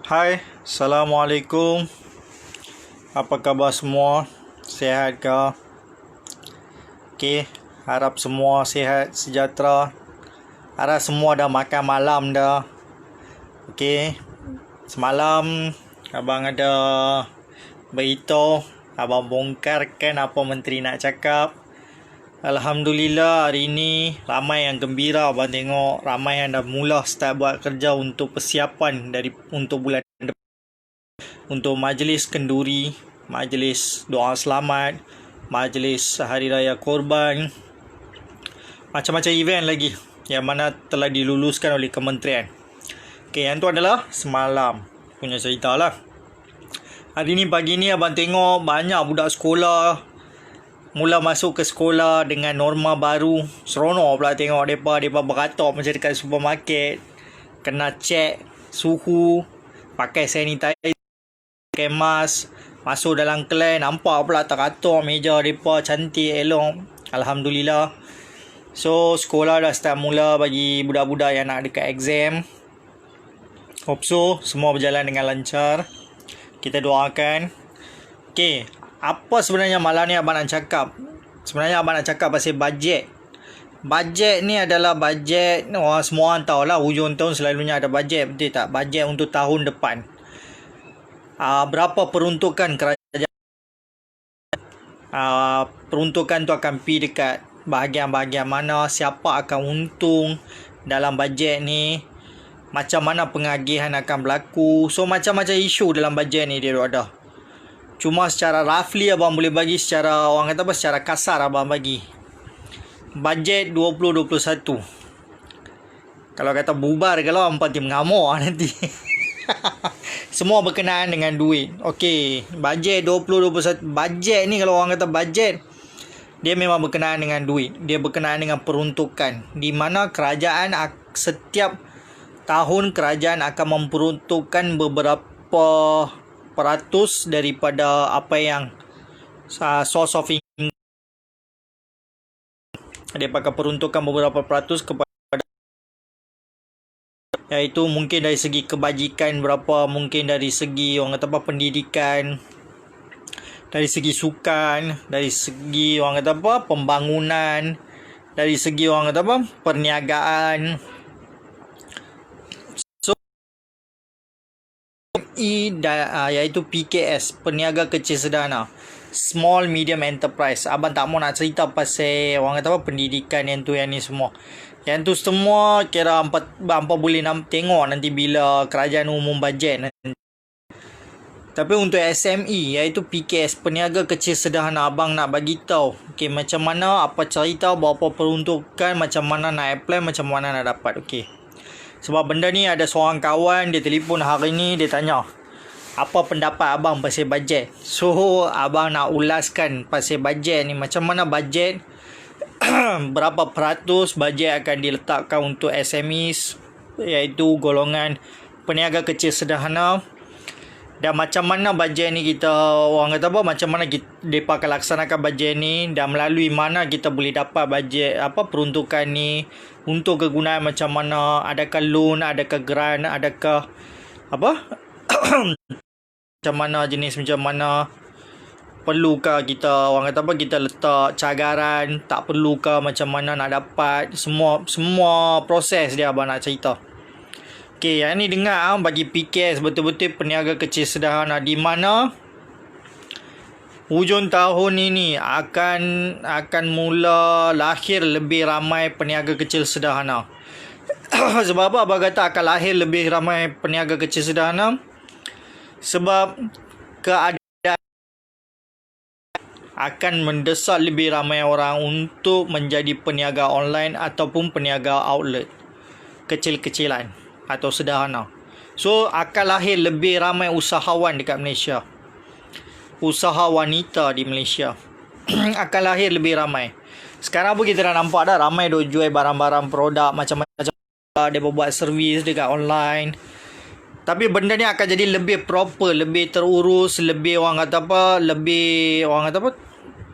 Hai, Assalamualaikum. Apa khabar semua? Sihat ke? Okey, harap semua sihat, sejahtera. Harap semua dah makan malam dah. Okey, semalam abang ada beritahu, abang bongkarkan apa menteri nak cakap. Alhamdulillah hari ni ramai yang gembira abang tengok, ramai yang dah mula start buat kerja untuk persiapan untuk bulan depan, untuk majlis kenduri, majlis doa selamat, majlis hari raya korban, macam-macam event lagi yang mana telah diluluskan oleh kementerian. Okey, yang tu adalah semalam punya cerita lah. Hari ni pagi ni abang tengok banyak budak sekolah mula masuk ke sekolah dengan norma baru. Seronok pula tengok mereka beratok macam dekat supermarket. Kena cek suhu, pakai sanitizer, pakai mask, masuk dalam kelas. Nampak pula teratur meja mereka cantik, elok. Alhamdulillah. So, sekolah dah start mula bagi budak-budak yang nak dekat exam. Hope so, semua berjalan dengan lancar. Kita doakan. Okay, apa sebenarnya malam ni abang nak cakap? Sebenarnya abang nak cakap pasal bajet. Bajet ni adalah bajet, semua orang tahulah hujung tahun selalunya ada bajet, betul tak? Bajet untuk tahun depan. Berapa peruntukan kerajaan? Peruntukan tu akan pergi dekat bahagian-bahagian mana, siapa akan untung dalam bajet ni, macam mana pengagihan akan berlaku. So macam-macam isu dalam bajet ni dia ada. Cuma secara roughly abang boleh bagi secara, orang kata apa, secara kasar abang bagi. Bajet 2021. Kalau kata bubar kalau abang pasti mengamuk nanti. Semua berkenaan dengan duit. Okey, bajet 2021. Bajet ni kalau orang kata bajet, dia memang berkenaan dengan duit. Dia berkenaan dengan peruntukan. Di mana kerajaan setiap tahun kerajaan akan memperuntukkan beberapa peratus daripada apa yang source of income. Dia pakai peruntukan beberapa peratus kepada, iaitu mungkin dari segi kebajikan berapa, mungkin dari segi orang kata apa, pendidikan, dari segi sukan, dari segi orang kata apa, pembangunan, dari segi orang kata apa, perniagaan. Iaitu PKS, Peniaga Kecil Sederhana, Small Medium Enterprise. Abang tak mau nak cerita pasal orang kata apa, pendidikan yang ni semua. Yang tu semua kira hampa boleh tengok nanti bila kerajaan umum bajet nanti. Tapi untuk SME, iaitu PKS, Peniaga Kecil Sederhana, abang nak bagi tahu okey, macam mana, apa cerita, berapa peruntukan, macam mana nak apply, macam mana nak dapat. Okey, sebab benda ni ada seorang kawan dia telefon hari ni, dia tanya apa pendapat abang pasal bajet. So abang nak ulaskan pasal bajet ni, macam mana bajet, berapa peratus bajet akan diletakkan untuk SMEs, iaitu golongan peniaga kecil sederhana, dan macam mana bajet ni kita, orang kata apa, macam mana mereka akan laksanakan bajet ni, dan melalui mana kita boleh dapat bajet peruntukan ni untuk kegunaan macam mana, adakah loan, adakah grant, adakah macam mana jenis, macam mana, perlukah kita orang kata apa, kita letak cagaran, tak perlukah, macam mana nak dapat, semua proses dia abang nak cerita. Okey, yang ni dengar bagi PKS betul-betul peniaga kecil sederhana, di mana hujung tahun ini akan mula lahir lebih ramai peniaga kecil sederhana. Sebab apa abang kata akan lahir lebih ramai peniaga kecil sederhana? Sebab keadaan akan mendesak lebih ramai orang untuk menjadi peniaga online ataupun peniaga outlet kecil-kecilan atau sederhana. So akan lahir lebih ramai usahawan dekat Malaysia, usaha wanita di Malaysia. Akan lahir lebih ramai. Sekarang pun kita dah nampak dah ramai duk jual barang-barang produk macam-macam, dia buat servis dekat online. Tapi benda ni akan jadi lebih proper, lebih terurus, lebih orang kata apa,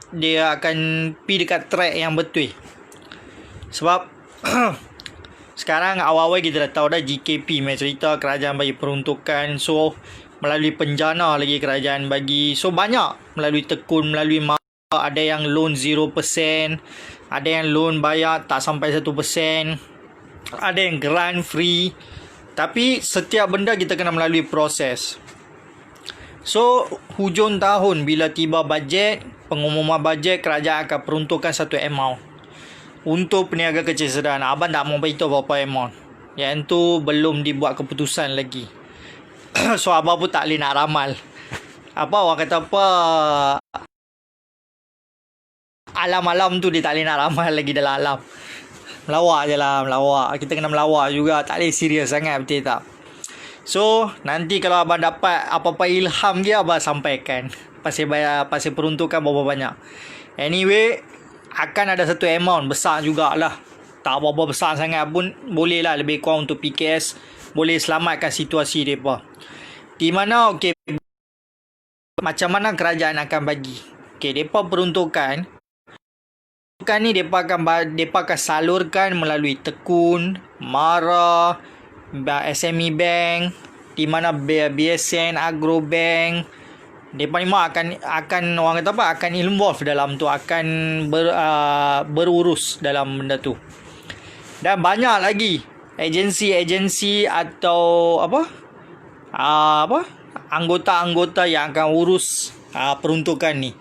dia akan pergi dekat track yang betul. Sebab Sekarang awal-awal kita dah tahu dah GKP punya cerita, kerajaan bagi peruntukan. So melalui penjana lagi kerajaan bagi. So banyak melalui tekun, melalui ada yang loan 0%, ada yang loan bayar tak sampai 1%, ada yang grant free. Tapi setiap benda kita kena melalui proses. So hujung tahun bila tiba bajet, pengumuman bajet, kerajaan akan peruntukkan satu amount untuk peniaga kecil sederhana. Abang tak mau beritahu berapa amount. Yang tu belum dibuat keputusan lagi. So abang pun tak boleh nak ramal. Apa orang kata apa, alam-alam tu dia tak boleh nak ramal lagi dalam alam. Melawak je lah, melawak. Kita kena melawak juga. Tak boleh serius sangat, betul tak? So, nanti kalau abang dapat apa-apa ilham dia, abang sampaikan. Pasal peruntukan berapa banyak. Anyway, akan ada satu amount besar jugalah. Tak berapa besar sangat pun boleh lah, lebih kurang untuk PKS. Boleh selamatkan situasi mereka. Di mana, okey, macam mana kerajaan akan bagi? Okey, mereka peruntukan ni mereka akan salurkan melalui tekun, MARA, SME Bank, di mana BSN, Agro Bank. Mereka ni akan orang kata apa, akan involve dalam tu, akan berurus dalam benda tu. Dan banyak lagi agensi-agensi atau anggota-anggota yang akan urus peruntukan ni.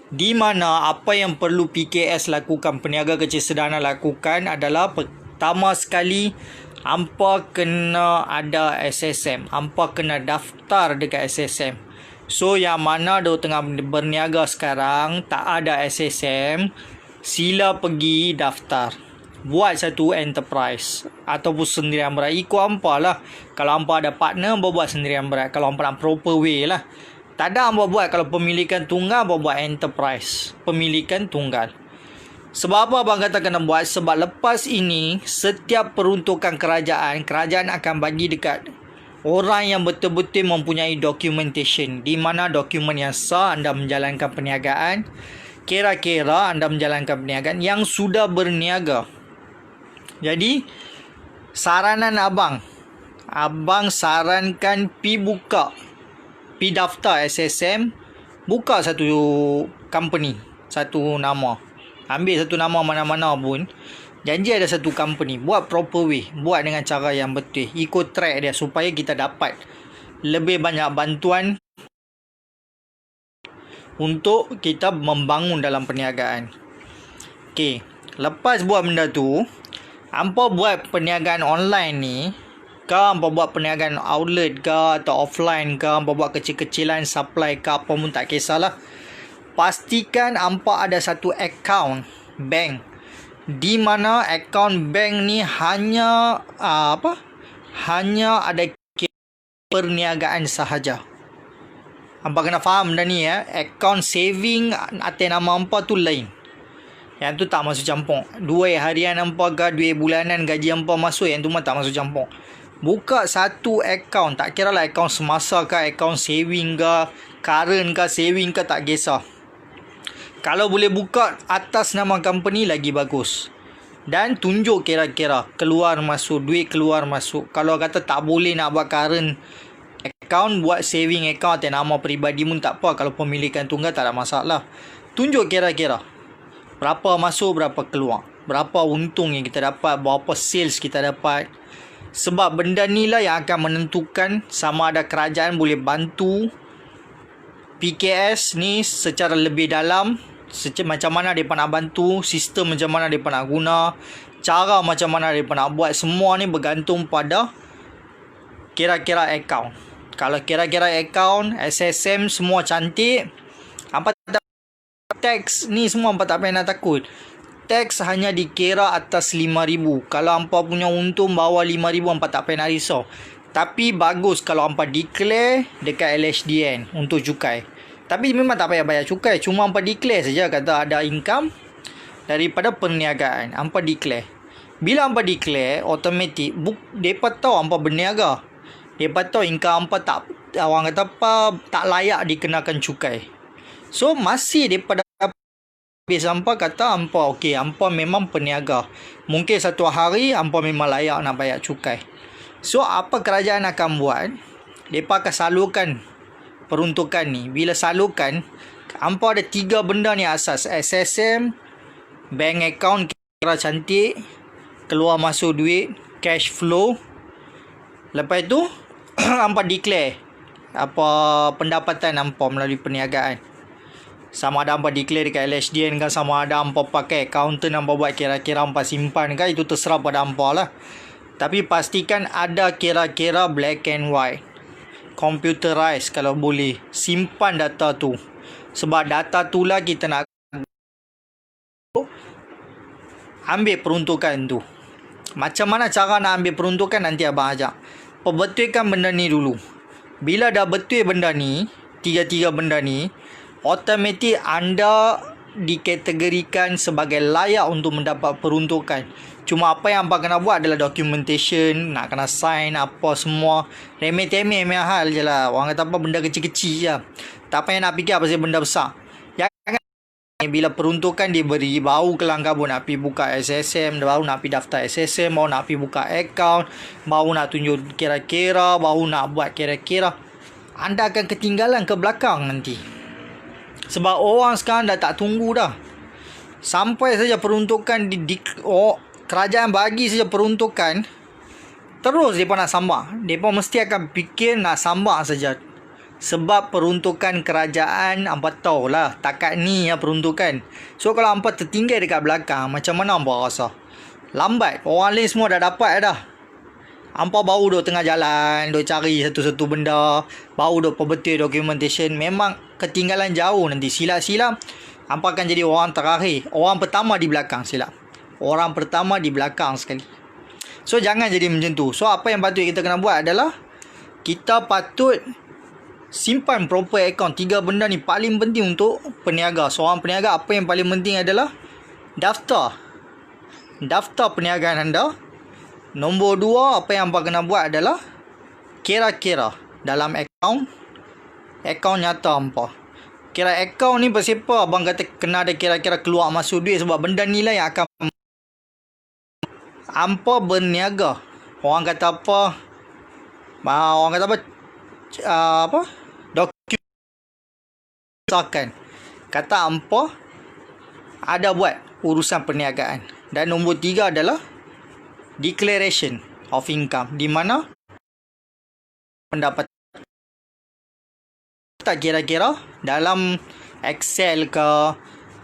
Di mana apa yang perlu PKS lakukan, peniaga kecil sederhana lakukan adalah pertama sekali, hampa kena ada SSM. Hampa kena daftar dekat SSM. So yang mana dia tengah berniaga sekarang tak ada SSM, sila pergi daftar. Buat satu enterprise ataupun sendirian berat. Ikut hampa lah. Kalau hampa ada partner, buat sendirian berat. Kalau hampa nak proper way lah. Tak ada hampa buat. Kalau pemilikan tunggal, buat enterprise. Pemilikan tunggal. Sebab apa abang kata kena buat? Sebab lepas ini, setiap peruntukan kerajaan akan bagi dekat orang yang betul-betul mempunyai documentation. Di mana dokumen yang sah anda menjalankan perniagaan. Kira-kira anda menjalankan perniagaan yang sudah berniaga. Jadi, saranan abang sarankan pi daftar SSM, buka satu company, satu nama. Ambil satu nama mana-mana pun, janji ada satu company, buat proper way, buat dengan cara yang betul, ikut track dia supaya kita dapat lebih banyak bantuan untuk kita membangun dalam perniagaan. Okey, lepas buat benda tu, hampa buat perniagaan online ni, ke hampa buat perniagaan outlet ke atau offline ke, hampa buat kecil-kecilan supply ke apa pun tak kisahlah. Pastikan hampa ada satu account bank. Di mana account bank ni hanya ada perniagaan sahaja. Hampa kena faham dah ni ya. Account saving atas nama hampa tu lain. Yang tu tak masuk campur. Duit harian hampa ke, duit bulanan gaji hampa masuk, yang tu mah tak masuk campur. Buka satu account. Tak kira lah account semasa ke, account saving ke, current ke, saving ke, tak kisah. Kalau boleh buka atas nama company lagi bagus. Dan tunjuk kira-kira keluar masuk, duit keluar masuk. Kalau kata tak boleh nak buat current account, buat saving account atas nama peribadi pun tak apa. Kalau pemilikan tunggal tak ada masalah. Tunjuk kira-kira berapa masuk, berapa keluar, berapa untung yang kita dapat, berapa sales kita dapat. Sebab benda ni lah yang akan menentukan sama ada kerajaan boleh bantu PKS ni secara lebih dalam, macam mana mereka nak bantu, sistem macam mana mereka nak guna, cara macam mana mereka nak buat. Semua ni bergantung pada kira-kira account. Kalau kira-kira account, SSM semua cantik, hampa tak, tax ni semua hampa tak payah nak takut. Tax hanya dikira atas 5,000. Kalau hampa punya untung bawah 5,000, hampa tak payah nak risau. Tapi bagus kalau hampa declare dekat LHDN untuk cukai. Tapi memang tak payah bayar cukai. Cuma hampa declare saja kata ada income daripada perniagaan. Hampa declare. Bila hampa declare, automatik mereka tahu hampa berniaga. Mereka tahu income hampa tak, orang kata apa, tak layak dikenakan cukai. So masih mereka habis hampa kata hampa okey, hampa memang peniaga. Mungkin satu hari hampa memang layak nak bayar cukai. So apa kerajaan akan buat? Mereka akan salurkan peruntukan ni. Bila salurkan, hampa ada 3 benda ni asas. SSM, bank account kira cantik, keluar masuk duit, cash flow. Lepas tu hampa declare apa pendapatan hampa melalui perniagaan. Sama ada hampa declare dekat LHDN kan, sama ada hampa pakai accountant hampa buat kira-kira hampa simpan kan, itu terserah pada hampa lah. Tapi pastikan ada kira-kira black and white, computerized kalau boleh. Simpan data tu, sebab data tu lah kita nak ambil peruntukan tu. Macam mana cara nak ambil peruntukan nanti abang ajak. Perbetulkan benda ni dulu. Bila dah betul benda ni, tiga-tiga benda ni, automatik anda dikategorikan sebagai layak untuk mendapat peruntukan. Cuma apa yang abang kena buat adalah documentation, nak kena sign apa semua. Remeh-temeh hal je lah. Orang kata apa, benda kecil-kecil je. Tak payah nak fikir apa sih benda besar. Jangan bila peruntukan diberi, baru kelang kabut nak pergi buka SSM, baru nak pergi daftar SSM, baru nak pergi buka account, baru nak tunjuk kira-kira, baru nak buat kira-kira. Anda akan ketinggalan ke belakang nanti. Sebab orang sekarang dah tak tunggu dah. Sampai saja peruntukan kerajaan bagi saja peruntukan, terus mereka nak sambak. Mereka mesti akan fikir nak sambak saja. Sebab peruntukan kerajaan, hampa tahulah takat ni ya peruntukan. So kalau hampa tertinggal dekat belakang, macam mana hampa rasa? Lambat. Orang lain semua dah dapat dah. Hampa baru duk tengah jalan, duk cari satu-satu benda, baru duk perbetul documentation. Memang ketinggalan jauh nanti. Silap-silap hampa akan jadi orang terakhir, orang pertama di belakang silap. Orang pertama di belakang sekali. So jangan jadi macam tu. So apa yang patut kita kena buat adalah kita patut simpan proper account. 3 benda ni paling penting untuk peniaga. Seorang peniaga, apa yang paling penting adalah daftar perniagaan anda. Nombor 2, apa yang hampa kena buat adalah kira-kira dalam account nyata hampa. Kira account ni pasal apa abang kata kena ada kira-kira keluar masuk duit, sebab benda ni lah yang akan hampa berniaga. Orang kata apa? Dokumen kata hampa ada buat urusan perniagaan. Dan nombor 3 adalah declaration of income, di mana pendapatan tak kira-kira dalam Excel ke,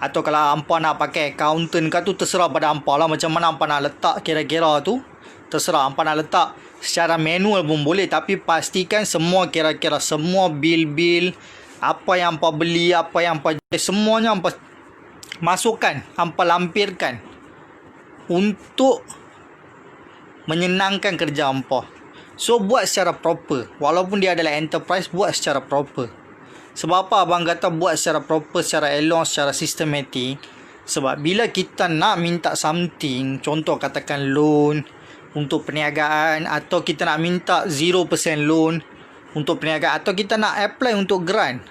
atau kalau hampa nak pakai accountant ke, tu terserah pada hampa lah. Macam mana hampa nak letak kira-kira tu, terserah. Hampa nak letak secara manual pun boleh, tapi pastikan semua kira-kira, semua bil-bil, apa yang hampa beli, apa yang hampa jual, semuanya hampa masukkan, hampa lampirkan untuk menyenangkan kerja hampa. So buat secara proper. Walaupun dia adalah enterprise, buat secara proper. Sebab apa abang kata buat secara proper, secara elok, secara sistematik? Sebab bila kita nak minta something, contoh katakan loan untuk perniagaan, atau kita nak minta 0% loan untuk perniagaan, atau kita nak apply untuk grant,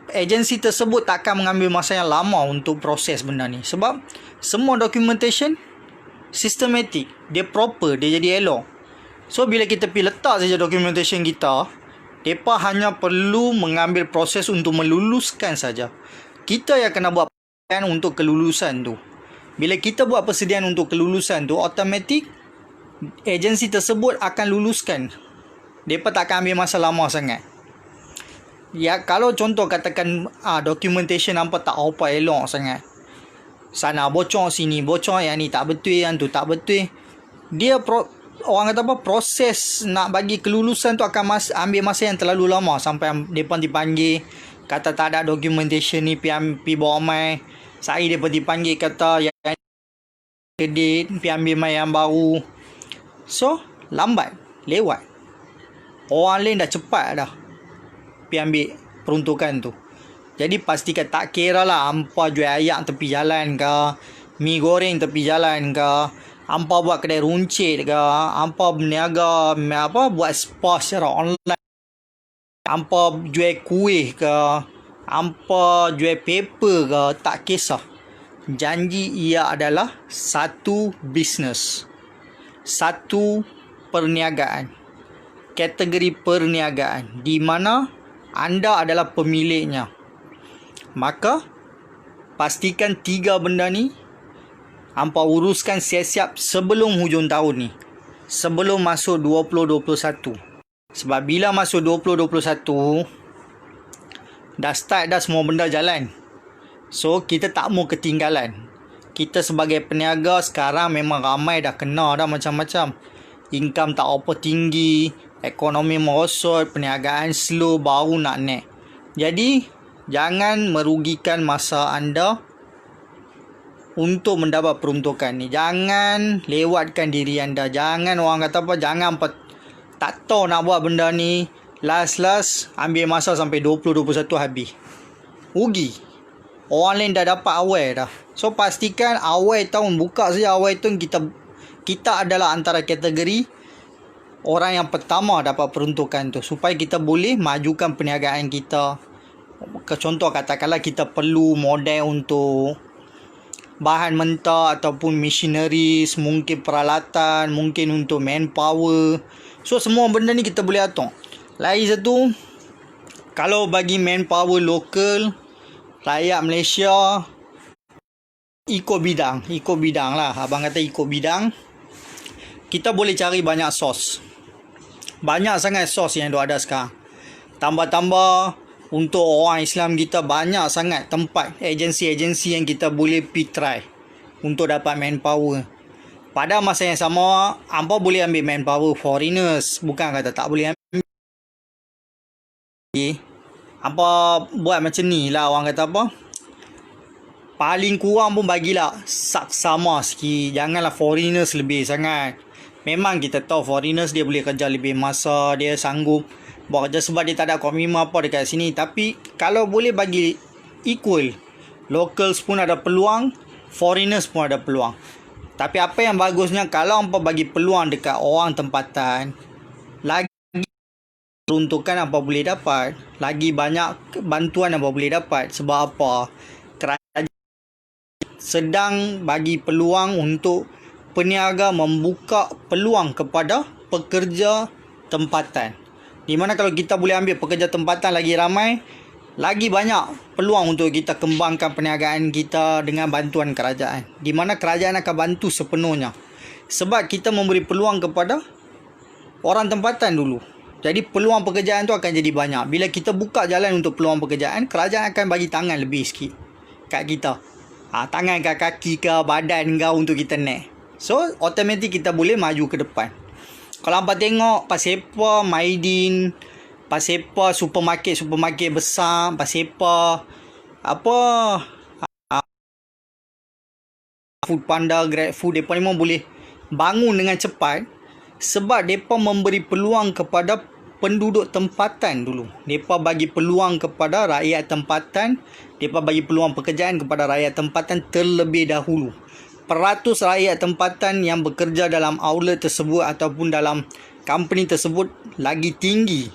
agensi tersebut tak akan mengambil masa yang lama untuk proses benda ni. Sebab semua documentation sistematik, dia proper, dia jadi elok. So bila kita pergi letak saja documentation kita, mereka hanya perlu mengambil proses untuk meluluskan saja. Kita yang kena buat persediaan untuk kelulusan tu. Bila kita buat persediaan untuk kelulusan tu, automatik agensi tersebut akan luluskan. Mereka tak akan ambil masa lama sangat. Ya, kalau contoh katakan documentation hampa tak apa elok sangat, sana bocor, sini bocor, yang ni tak betul, yang tu tak betul, dia orang kata apa, proses nak bagi kelulusan tu akan ambil masa yang terlalu lama, sampai mereka dipanggil kata tak ada documentation ni, pergi bawa mai. Saya mereka dipanggil kata yang kredit, pergi ambil mai yang baru. So lambat, lewat. Orang lain dah cepat dah pergi ambil peruntukan tu. Jadi pastikan, tak kira lah hampa jual ayak tepi jalan ke, mi goreng tepi jalan ke, hampa buat kedai runcit ke, hampa berniaga buat spa secara online, hampa jual kuih ke, Hampa jual paper ke, tak kisah. Janji ia adalah satu bisnes, satu perniagaan, kategori perniagaan di mana anda adalah pemiliknya. Maka pastikan 3 benda ni hampa uruskan siap-siap sebelum hujung tahun ni, sebelum masuk 2021. Sebab bila masuk 2021 dah start dah semua benda jalan. So kita tak mau ketinggalan. Kita sebagai peniaga sekarang memang ramai dah kena dah macam-macam. Income tak apa tinggi, ekonomi merosot, perniagaan slow, baru nak naik. Jadi jangan merugikan masa anda untuk mendapat peruntukan ni. Jangan lewatkan diri anda. Jangan orang kata apa, jangan tak tahu nak buat benda ni. Last ambil masa sampai 2021 habis. Rugi. Orang lain dah dapat awal dah. So pastikan awal tahun, buka saja awal tahun, kita adalah antara kategori orang yang pertama dapat peruntukan tu, supaya kita boleh majukan perniagaan kita. Contoh katakanlah kita perlu modal untuk bahan mentah ataupun machineries, mungkin peralatan, mungkin untuk manpower. So semua benda ni kita boleh atur. Lagi satu, kalau bagi manpower lokal, rakyat Malaysia ikut bidang lah. Abang kata ikut bidang, kita boleh cari banyak sos. Banyak sangat sos yang ada sekarang. Tambah-tambah untuk orang Islam kita, banyak sangat tempat, agensi-agensi yang kita boleh pergi try untuk dapat manpower. Pada masa yang sama, hampa boleh ambil manpower foreigners. Bukan kata tak boleh ambil. Hampa buat macam ni lah, orang kata apa, paling kurang pun bagilah saksama sikit. Janganlah foreigners lebih sangat. Memang kita tahu foreigners dia boleh kerja lebih masa, dia sanggup buat kerja sebab dia tak ada komitmen apa dekat sini. Tapi kalau boleh bagi equal, locals pun ada peluang, foreigners pun ada peluang. Tapi apa yang bagusnya, kalau hampa bagi peluang dekat orang tempatan, lagi peruntukan hampa boleh dapat, lagi banyak bantuan hampa boleh dapat. Sebab apa? Kerajaan sedang bagi peluang untuk peniaga membuka peluang kepada pekerja tempatan. Di mana kalau kita boleh ambil pekerja tempatan lagi ramai, lagi banyak peluang untuk kita kembangkan perniagaan kita dengan bantuan kerajaan. Di mana kerajaan akan bantu sepenuhnya. Sebab kita memberi peluang kepada orang tempatan dulu. Jadi peluang pekerjaan tu akan jadi banyak. Bila kita buka jalan untuk peluang pekerjaan, kerajaan akan bagi tangan lebih sikit kat kita. Tangan ke kaki ke badan ke untuk kita naik. So automatik kita boleh maju ke depan. Kalau hampa tengok Pasepa, Maidin, Pasepa supermarket besar, Pasepa Food Panda, Grab Food, mereka memang boleh bangun dengan cepat sebab mereka memberi peluang kepada penduduk tempatan dulu. Mereka bagi peluang kepada rakyat tempatan, mereka bagi peluang pekerjaan kepada rakyat tempatan terlebih dahulu. Peratus rakyat tempatan yang bekerja dalam outlet tersebut ataupun dalam company tersebut lagi tinggi,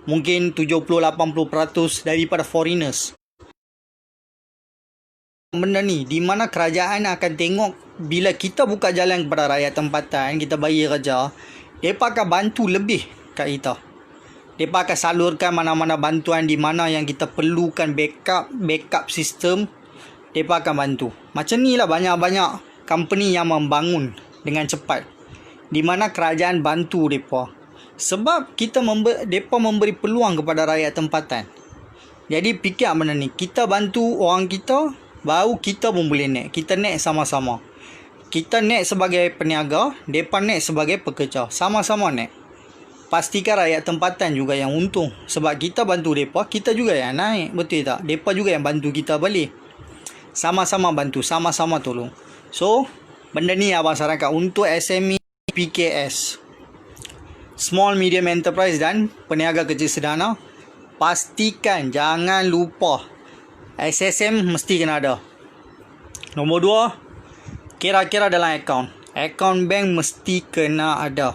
mungkin 70-80% daripada foreigners. Benda ni di mana kerajaan akan tengok, bila kita buka jalan kepada rakyat tempatan, kita bagi kerja, mereka akan bantu lebih kat kita. Mereka akan salurkan mana-mana bantuan di mana yang kita perlukan backup sistem. Mereka akan bantu. Macam ni lah banyak-banyak company yang membangun dengan cepat, di mana kerajaan bantu mereka. Sebab mereka memberi peluang kepada rakyat tempatan. Jadi fikir benda ni, kita bantu orang kita, baru kita pun boleh naik. Kita naik sama-sama. Kita naik sebagai peniaga, mereka naik sebagai pekerja. Sama-sama naik. Pastikan rakyat tempatan juga yang untung. Sebab kita bantu mereka, kita juga yang naik. Betul tak? Mereka juga yang bantu kita balik. Sama-sama bantu, sama-sama tolong. So, benda ni abang sarankan untuk SME, PKS, Small Medium Enterprise dan peniaga kecil sederhana. Pastikan, jangan lupa, SSM mesti kena ada. Nombor 2, kira-kira dalam akaun. Akaun bank mesti kena ada.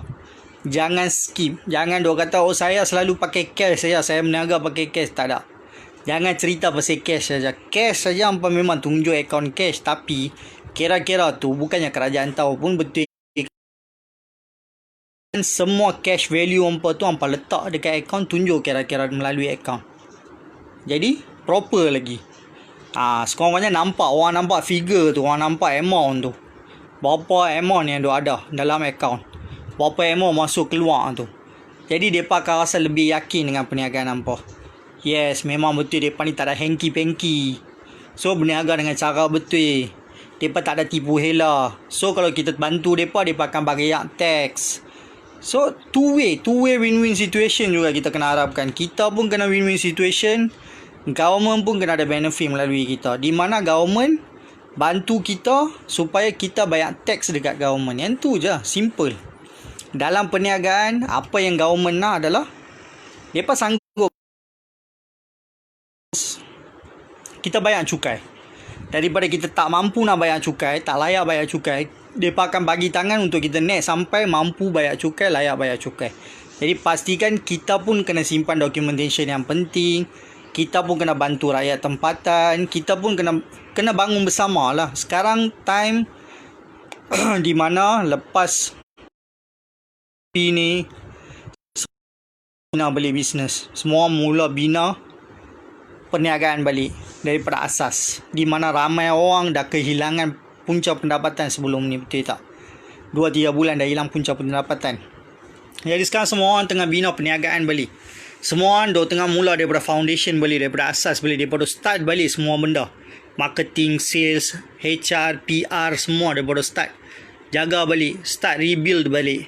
Jangan skip. Jangan duk kata, saya selalu pakai cash saja, saya berniaga pakai cash. Tak ada. Jangan cerita pasal cash saja. Cash saja hampa memang tunjuk akaun cash. Tapi kira-kira tu bukannya kerajaan tahu pun betul. Semua cash value hampa tu hampa letak dekat akaun, tunjuk kira-kira melalui akaun. Jadi proper lagi. Sekurang-kurangnya nampak, orang nampak figure tu, orang nampak amount tu. Berapa amount yang dia ada dalam akaun. Berapa amount masuk keluar tu. Jadi mereka akan rasa lebih yakin dengan perniagaan hampa. Yes, memang betul mereka ni tak ada hanky-panky. So, berniaga dengan cara betul. Mereka tak ada tipu hela. So, kalau kita bantu mereka akan bayar tax. So, two way win-win situation juga kita kena harapkan. Kita pun kena win-win situation. Government pun kena ada benefit melalui kita. Di mana government bantu kita supaya kita bayar tax dekat government. Yang tu je, simple. Dalam perniagaan, apa yang government nak adalah mereka sanggup kita bayar cukai. Daripada kita tak mampu nak bayar cukai, tak layak bayar cukai, mereka akan bagi tangan untuk kita naik sampai mampu bayar cukai, layak bayar cukai. Jadi pastikan kita pun kena simpan documentation yang penting. Kita pun kena bantu rakyat tempatan. Kita pun kena bangun bersama lah. Sekarang time di mana lepas ini bina beli bisnes. Semua mula bina perniagaan balik daripada asas. Di mana ramai orang dah kehilangan punca pendapatan sebelum ni, betul tak? 2-3 bulan dah hilang punca pendapatan. Jadi sekarang semua orang tengah bina perniagaan balik. Semua orang tengah mula daripada foundation balik, daripada asas balik, daripada start balik semua benda. Marketing, sales, HR, PR, semua daripada start. Jaga balik, start rebuild balik.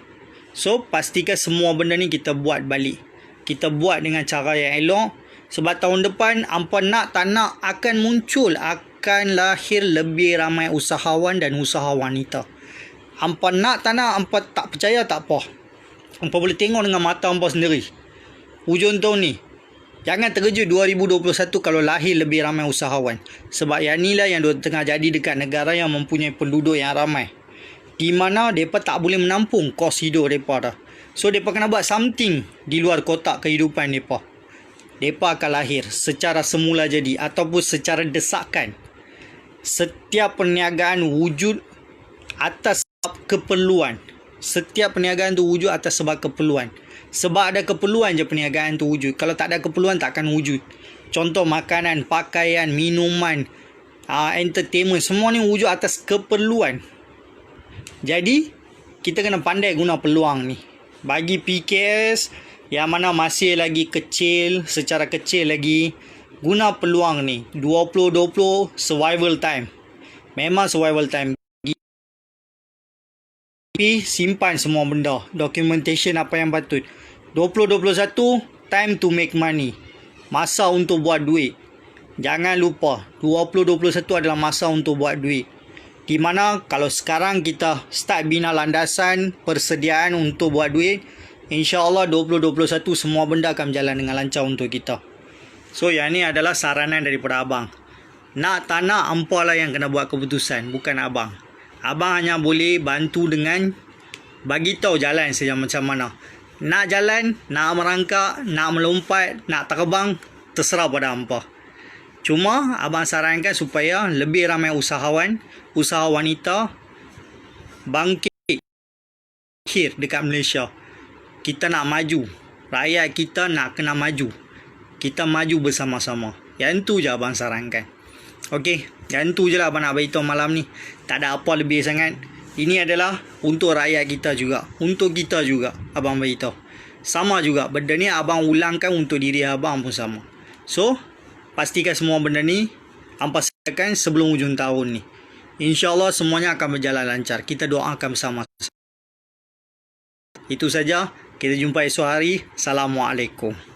So, pastikan semua benda ni kita buat balik. Kita buat dengan cara yang elok. Sebab tahun depan, hampa nak tak nak akan muncul, akan lahir lebih ramai usahawan dan usaha wanita. Hampa nak tak nak, hampa tak percaya tak apa. Hampa boleh tengok dengan mata hampa sendiri. Hujung tahun ni, jangan terkejut 2021 kalau lahir lebih ramai usahawan. Sebab yang inilah yang tengah jadi dekat negara yang mempunyai penduduk yang ramai. Di mana mereka tak boleh menampung kos hidup mereka dah. So, mereka kena buat something di luar kotak kehidupan mereka. Mereka akan lahir secara semula jadi ataupun secara desakan. Setiap perniagaan wujud atas sebab keperluan. Setiap perniagaan tu wujud atas sebab keperluan. Sebab ada keperluan je perniagaan tu wujud. Kalau tak ada keperluan tak akan wujud. Contoh makanan, pakaian, minuman, entertainment, semua ni wujud atas keperluan. Jadi kita kena pandai guna peluang ni. Bagi PKS yang mana masih lagi kecil, secara kecil lagi, guna peluang ni. 2020 survival time. Memang survival time. Simpan semua benda, documentation apa yang patut. 2021 time to make money. Masa untuk buat duit. Jangan lupa 2021 adalah masa untuk buat duit. Di mana kalau sekarang kita start bina landasan persediaan untuk buat duit, InsyaAllah 2021 semua benda akan berjalan dengan lancar untuk kita. So yang ni adalah saranan daripada abang. Nak tak nak, hampa lah yang kena buat keputusan, bukan abang. Abang hanya boleh bantu dengan bagi tahu jalan saja macam mana. Nak jalan, nak merangkak, nak melompat, nak terbang, terserah pada hampa. Cuma abang sarankan supaya lebih ramai usahawan, usaha wanita bangkit dekat Malaysia. Kita nak maju. Rakyat kita nak kena maju. Kita maju bersama-sama. Yang tu je abang sarankan. Okey, yang tu je lah abang nak beritahu malam ni. Tak ada apa lebih sangat. Ini adalah untuk rakyat kita juga. Untuk kita juga abang beritahu. Sama juga. Benda ni abang ulangkan untuk diri abang pun sama. So, pastikan semua benda ni hampa selesaikan sebelum hujung tahun ni. InsyaAllah semuanya akan berjalan lancar. Kita doakan bersama. Itu saja. Kita jumpa esok hari. Assalamualaikum.